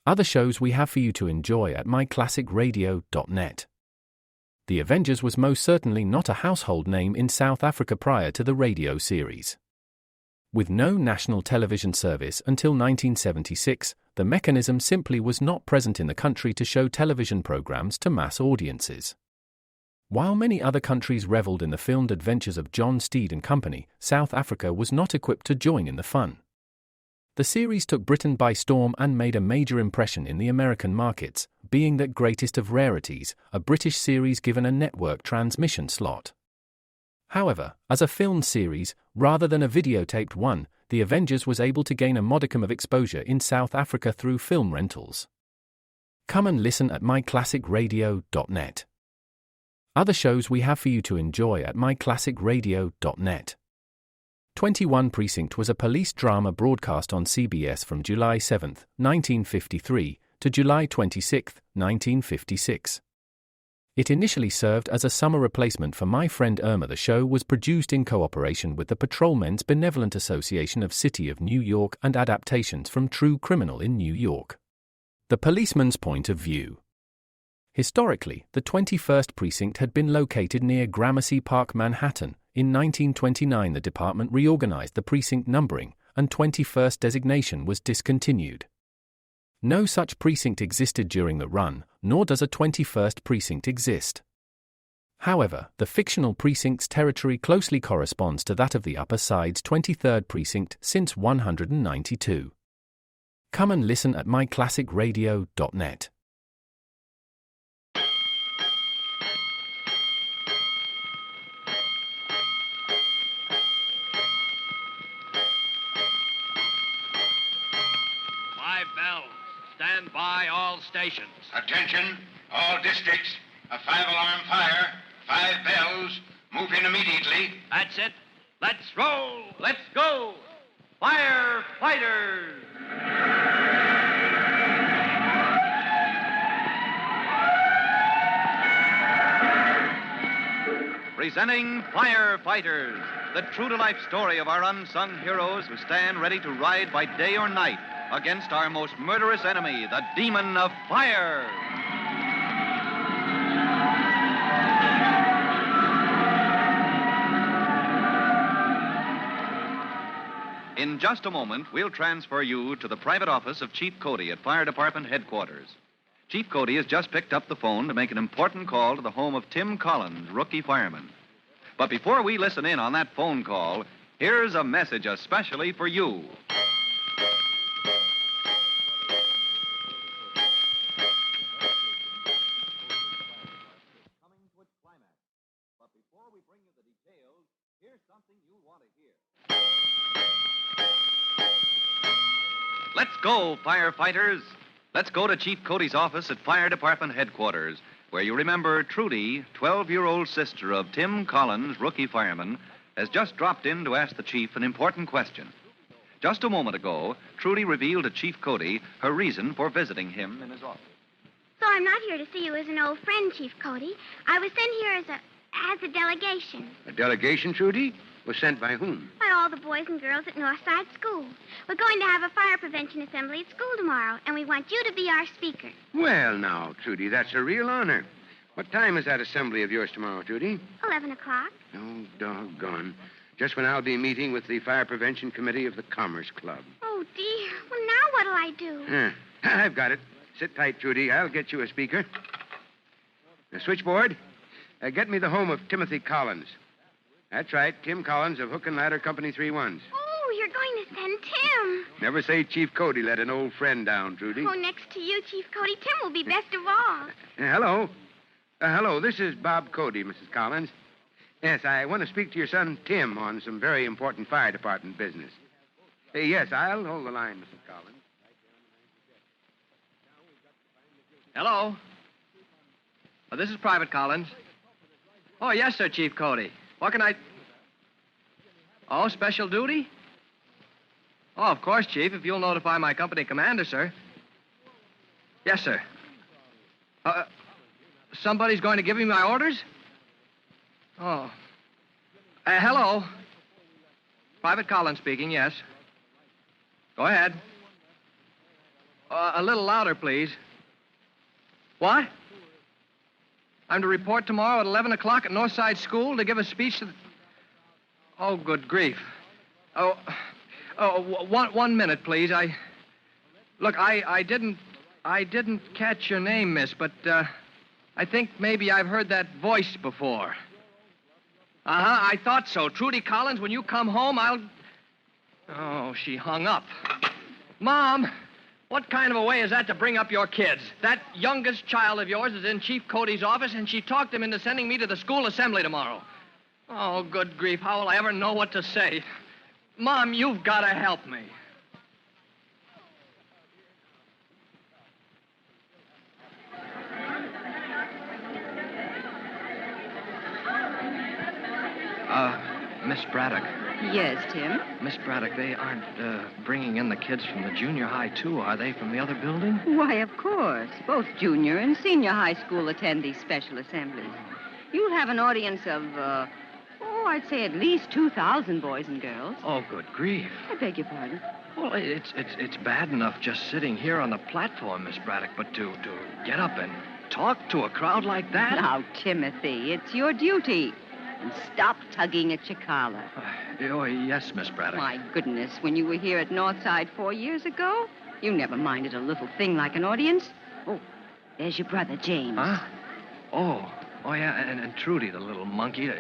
Other shows we have for you to enjoy at myclassicradio.net. The Avengers was most certainly not a household name in South Africa prior to the radio series. With no national television service until 1976, the mechanism simply was not present in the country to show television programs to mass audiences. While many other countries reveled in the filmed adventures of John Steed and company, South Africa was not equipped to join in the fun. The series took Britain by storm and made a major impression in the American markets, being that greatest of rarities, a British series given a network transmission slot. However, as a filmed series, rather than a videotaped one, The Avengers was able to gain a modicum of exposure in South Africa through film rentals. Come and listen at myclassicradio.net. Other shows we have for you to enjoy at myclassicradio.net. 21 Precinct was a police drama broadcast on CBS from July 7, 1953, to July 26, 1956. It initially served as a summer replacement for My Friend Irma. The show was produced in cooperation with the Patrolmen's Benevolent Association of City of New York and adaptations from True Criminal in New York. The Policeman's Point of View. Historically, the 21st Precinct had been located near Gramercy Park, Manhattan. In 1929, the department reorganized the precinct numbering, and 21st designation was discontinued. No such precinct existed during the run, nor does a 21st precinct exist. However, the fictional precinct's territory closely corresponds to that of the Upper Side's 23rd precinct since 192. Come and listen at myclassicradio.net. Stand by all stations. Attention, all districts. A 5-alarm fire, 5 bells. Move in immediately. That's it. Let's roll. Let's go. Firefighters. Presenting Firefighters, the true-to-life story of our unsung heroes who stand ready to ride by day or night against our most murderous enemy, the demon of fire. In just a moment, we'll transfer you to the private office of Chief Cody at Fire Department Headquarters. Chief Cody has just picked up the phone to make an important call to the home of Tim Collins, rookie fireman. But before we listen in on that phone call, here's a message especially for you. Let's go, firefighters. Let's go to Chief Cody's office at Fire Department Headquarters, where you remember Trudy, 12-year-old sister of Tim Collins, rookie fireman, has just dropped in to ask the chief an important question. Just a moment ago, Trudy revealed to Chief Cody her reason for visiting him in his office. So I'm not here to see you as an old friend, Chief Cody. I was sent here as a delegation. A delegation, Trudy? Was sent by whom? By all the boys and girls at Northside School. We're going to have a fire prevention assembly at school tomorrow, and we want you to be our speaker. Well, now, Trudy, that's a real honor. What time is that assembly of yours tomorrow, Trudy? 11 o'clock. Oh, doggone. Just when I'll be meeting with the Fire Prevention Committee of the Commerce Club. Oh, dear. Well, now what'll I do? I've got it. Sit tight, Trudy. I'll get you a speaker. The switchboard. Get me the home of Timothy Collins. That's right, Tim Collins of Hook and Ladder Company 3-1s. Oh, you're going to send Tim. Never say Chief Cody let an old friend down, Trudy. Oh, next to you, Chief Cody, Tim will be best of all. Hello. Hello, this is Bob Cody, Mrs. Collins. Yes, I want to speak to your son, Tim, on some very important fire department business. Yes, I'll hold the line, Mrs. Collins. Hello. This is Private Collins. Oh, yes, sir, Chief Cody. What can I... Oh, special duty? Oh, of course, Chief, if you'll notify my company commander, sir. Yes, sir. Somebody's going to give me my orders? Oh. Hello. Private Collins speaking, yes. Go ahead. A little louder, please. What? I'm to report tomorrow at 11 o'clock at Northside School to give a speech to the... Oh, good grief. One minute, please. Look, I didn't catch your name, miss, but, I think maybe I've heard that voice before. Uh-huh, I thought so. Trudy Collins, when you come home, I'll... Oh, she hung up. Mom, what kind of a way is that to bring up your kids? That youngest child of yours is in Chief Cody's office, and she talked him into sending me to the school assembly tomorrow. Oh, good grief, how will I ever know what to say? Mom, you've got to help me. Miss Braddock. Yes, Tim? Miss Braddock, they aren't bringing in the kids from the junior high, too, are they, from the other building? Why, of course. Both junior and senior high school attend these special assemblies. You'll have an audience of, I'd say at least 2,000 boys and girls. Oh, good grief. I beg your pardon? Well, it's bad enough just sitting here on the platform, Miss Braddock, but to get up and talk to a crowd like that? Now, Timothy, it's your duty. And stop tugging at your collar. Oh, yes, Miss Braddock. My goodness, when you were here at Northside 4 years ago, you never minded a little thing like an audience. Oh, there's your brother, James. Huh? Oh, yeah, and Trudy, the little monkey.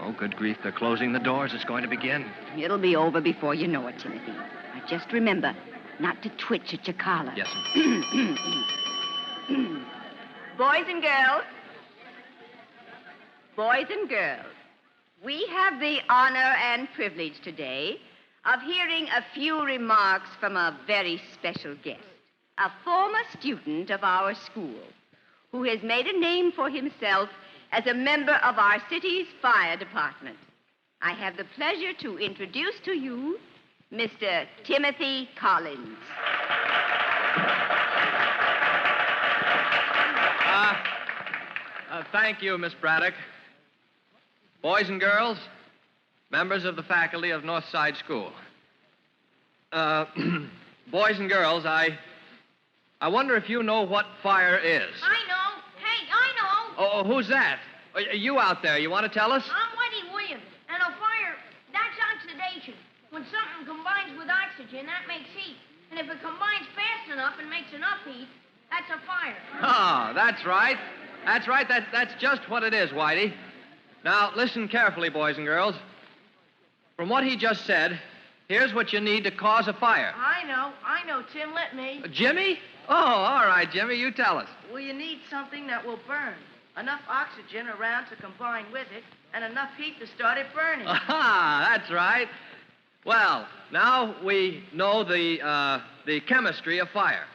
Oh, good grief, they're closing the doors. It's going to begin. It'll be over before you know it, Timothy. Now, just remember not to twitch at your collar. Yes, Boys and girls. Boys and girls, we have the honor and privilege today of hearing a few remarks from a very special guest, a former student of our school who has made a name for himself as a member of our city's fire department. I have the pleasure to introduce to you Mr. Timothy Collins. Thank you, Miss Braddock. Boys and girls, members of the faculty of Northside School. Boys and girls, I wonder if you know what fire is. I know. Hey, I know. Oh, who's that? You out there, you want to tell us? I'm Whitey Williams. And a fire, that's oxidation. When something combines with oxygen, that makes heat. And if it combines fast enough and makes enough heat, that's a fire. Oh, that's right. That's right. That's just what it is, Whitey. Now, listen carefully, boys and girls. From what he just said, here's what you need to cause a fire. I know, Tim, let me. Jimmy? Oh, all right, Jimmy, you tell us. Well, you need something that will burn. Enough oxygen around to combine with it, and enough heat to start it burning. Aha, that's right. Well, now we know the chemistry of fire.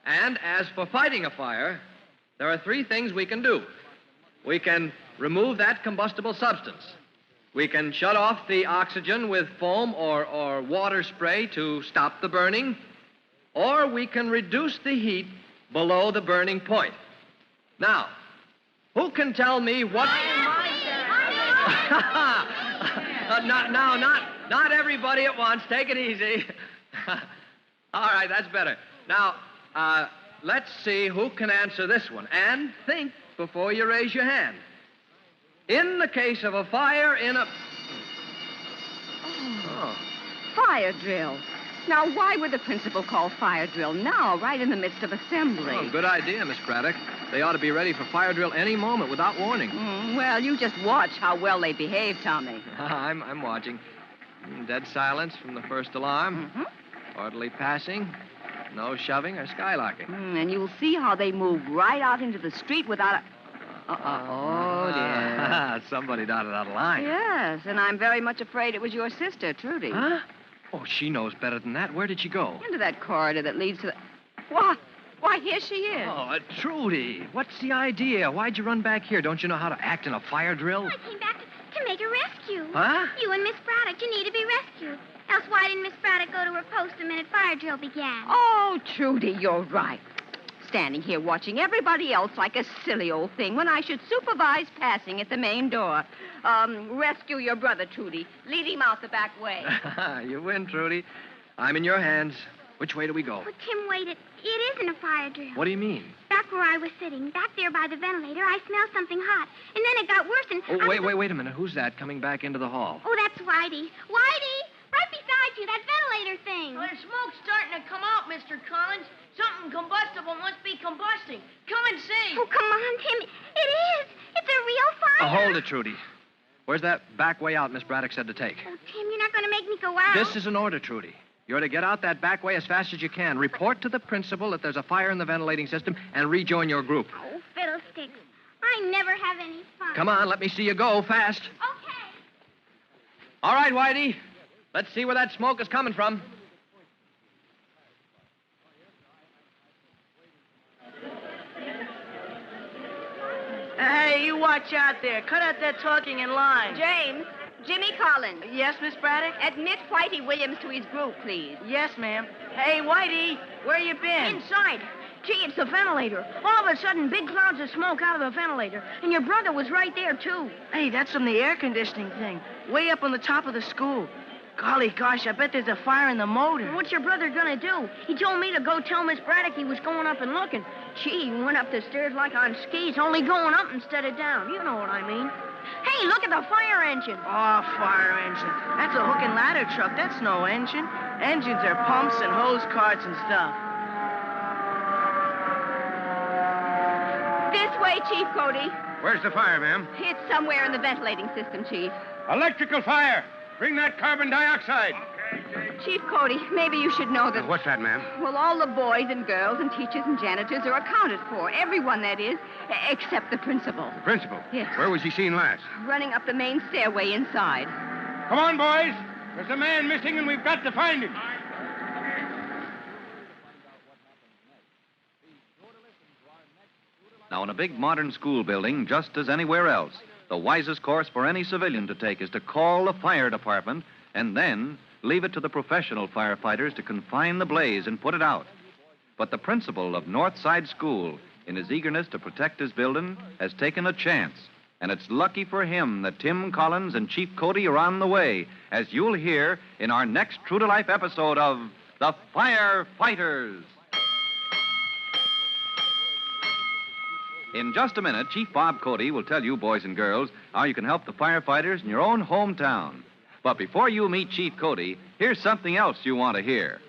And as for fighting a fire, there are three things we can do. We can remove that combustible substance. We can shut off the oxygen with foam or water spray to stop the burning, or we can reduce the heat below the burning point. Now, who can tell me what... Not everybody at once. Take it easy. All right, that's better. Now, let's see who can answer this one. And think before you raise your hand. In the case of a fire in a... Oh. Fire drill. Now, why would the principal call fire drill now, right in the midst of assembly? Oh, good idea, Miss Braddock. They ought to be ready for fire drill any moment without warning. Well, you just watch how well they behave, Tommy. I'm watching. Dead silence from the first alarm. Mm-hmm. Orderly passing. No shoving or skylarking. And you'll see how they move right out into the street without a... Oh, dear. Somebody dotted out a line. Yes, and I'm very much afraid it was your sister, Trudy. Huh? Oh, she knows better than that. Where did she go? Into that corridor that leads to the... Why, here she is. Oh, Trudy, what's the idea? Why'd you run back here? Don't you know how to act in a fire drill? I came back to make a rescue. Huh? You and Miss Braddock, you need to be rescued. Else why didn't Miss Braddock go to her post the minute fire drill began? Oh, Trudy, you're right. Standing here watching everybody else like a silly old thing when I should supervise passing at the main door. Rescue your brother, Trudy. Lead him out the back way. You win, Trudy. I'm in your hands. Which way do we go? Oh, Tim, wait. It isn't a fire drill. What do you mean? Back where I was sitting, back there by the ventilator, I smelled something hot. And then it got worse and... Oh, wait a minute. Who's that coming back into the hall? Oh, that's Whitey. Whitey! Right beside you, that ventilator thing. Well, the smoke's starting to come out, Mr. Collins. Something combustible must be combusting. Come and see. Oh, come on, Tim. It is. It's a real fire. Hold it, Trudy. Where's that back way out Miss Braddock said to take? Oh, Tim, you're not going to make me go out. This is an order, Trudy. You're to get out that back way as fast as you can. Report to the principal that there's a fire in the ventilating system and rejoin your group. Oh, fiddlesticks. I never have any fun. Come on, let me see you go fast. Okay. All right, Whitey. Let's see where that smoke is coming from. Hey, you watch out there. Cut out that talking in line. James, Jimmy Collins. Yes, Miss Braddock? Admit Whitey Williams to his group, please. Yes, ma'am. Hey, Whitey, where you been? Inside. Gee, it's the ventilator. All of a sudden, big clouds of smoke out of the ventilator. And your brother was right there, too. Hey, that's from the air conditioning thing. Way up on the top of the school. Golly gosh, I bet there's a fire in the motor. What's your brother gonna do? He told me to go tell Miss Braddock he was going up and looking. Gee, he went up the stairs like on skis, only going up instead of down. You know what I mean. Hey, look at the fire engine. Oh, fire engine. That's a hook and ladder truck. That's no engine. Engines are pumps and hose carts and stuff. This way, Chief Cody. Where's the fire, ma'am? It's somewhere in the ventilating system, Chief. Electrical fire. Bring that carbon dioxide. Chief Cody, maybe you should know that... What's that, ma'am? Well, all the boys and girls and teachers and janitors are accounted for. Everyone, that is, except the principal. The principal? Yes. Where was he seen last? Running up the main stairway inside. Come on, boys. There's a man missing, and we've got to find him. Now, in a big modern school building, just as anywhere else, the wisest course for any civilian to take is to call the fire department and then leave it to the professional firefighters to confine the blaze and put it out. But the principal of Northside School, in his eagerness to protect his building, has taken a chance. And it's lucky for him that Tim Collins and Chief Cody are on the way, as you'll hear in our next true-to-life episode of The Firefighters. In just a minute, Chief Bob Cody will tell you, boys and girls, how you can help the firefighters in your own hometown. But before you meet Chief Cody, here's something else you want to hear.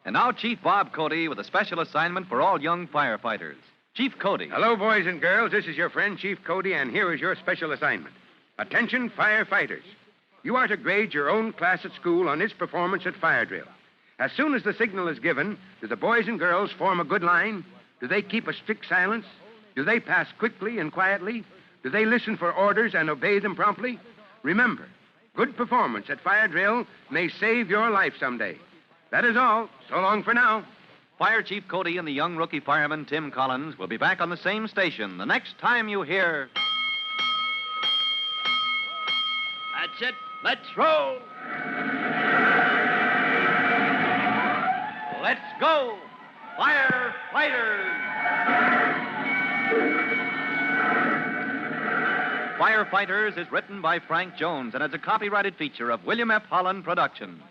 And now, Chief Bob Cody with a special assignment for all young firefighters. Chief Cody. Hello, boys and girls. This is your friend, Chief Cody, and here is your special assignment. Attention, firefighters. You are to grade your own class at school on its performance at fire drill. As soon as the signal is given, do the boys and girls form a good line? Do they keep a strict silence? Do they pass quickly and quietly? Do they listen for orders and obey them promptly? Remember, good performance at fire drill may save your life someday. That is all. So long for now. Fire Chief Cody and the young rookie fireman Tim Collins will be back on the same station the next time you hear... That's it. Let's roll. Let's go, Firefighters! Firefighters is written by Frank Jones and is a copyrighted feature of William F. Holland Productions.